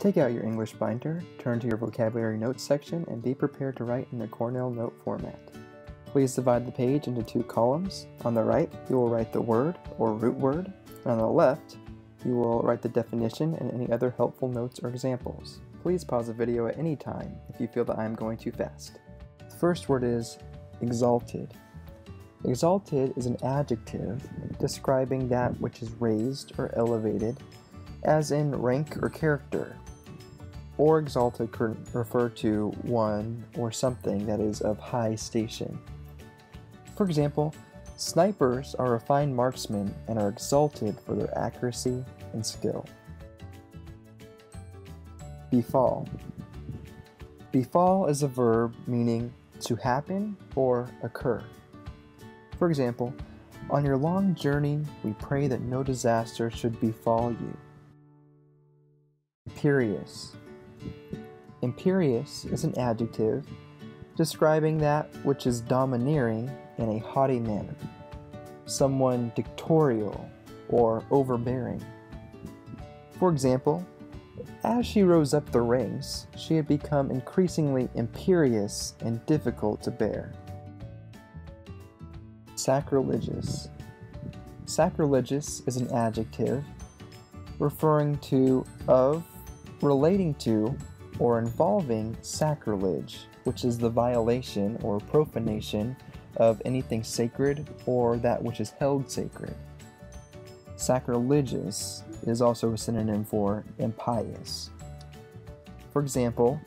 Take out your English binder, turn to your vocabulary notes section, and be prepared to write in the Cornell note format. Please divide the page into two columns. On the right, you will write the word or root word, and on the left, you will write the definition and any other helpful notes or examples. Please pause the video at any time if you feel that I am going too fast. The first word is exalted. Exalted is an adjective describing that which is raised or elevated, as in rank or character. Or exalted could refer to one or something that is of high station. For example, snipers are refined marksmen and are exalted for their accuracy and skill. Befall. Befall is a verb meaning to happen or occur. For example, on your long journey, we pray that no disaster should befall you. Imperious. Imperious is an adjective describing that which is domineering in a haughty manner, someone dictatorial or overbearing. For example, as she rose up the ranks, she had become increasingly imperious and difficult to bear. Sacrilegious. Sacrilegious is an adjective referring to, of, relating to, or involving sacrilege, which is the violation or profanation of anything sacred or that which is held sacred. Sacrilegious is also a synonym for impious. For example,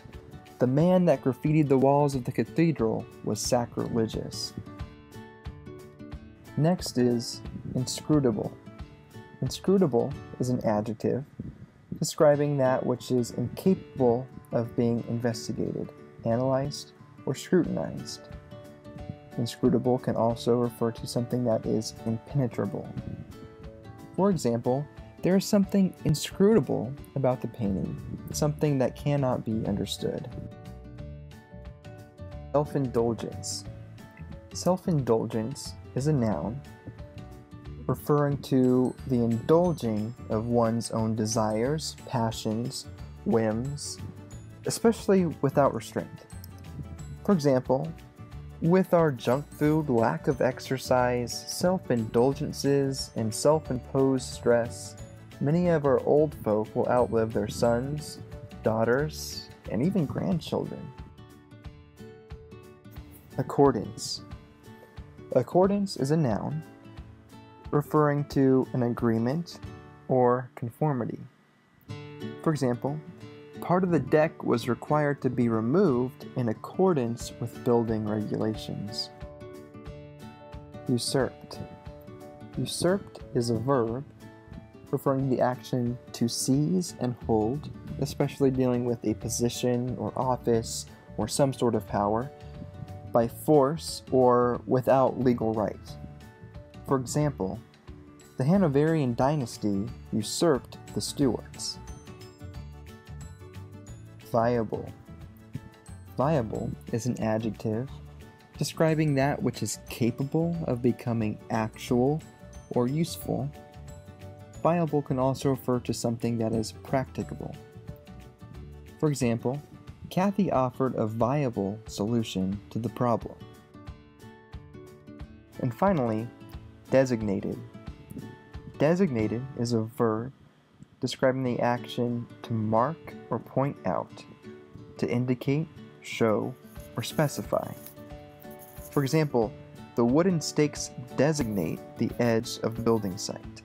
the man that graffitied the walls of the cathedral was sacrilegious. Next is inscrutable. Inscrutable is an adjective describing that which is incapable of being investigated, analyzed, or scrutinized. Inscrutable can also refer to something that is impenetrable. For example, there is something inscrutable about the painting, something that cannot be understood. Self-indulgence. Self-indulgence is a noun referring to the indulging of one's own desires, passions, whims, especially without restraint. For example, with our junk food, lack of exercise, self-indulgences, and self-imposed stress, many of our old folk will outlive their sons, daughters, and even grandchildren. Accordance. Accordance is a noun referring to an agreement or conformity. For example, part of the deck was required to be removed in accordance with building regulations. Usurped. Usurped is a verb referring to the action to seize and hold, especially dealing with a position or office or some sort of power, by force or without legal right. For example, the Hanoverian dynasty usurped the Stuarts. Viable. Viable is an adjective describing that which is capable of becoming actual or useful. Viable can also refer to something that is practicable. For example, Kathy offered a viable solution to the problem. And finally, designated. Designated is a verb describing the action to mark or point out, to indicate, show, or specify. For example, the wooden stakes designate the edge of the building site.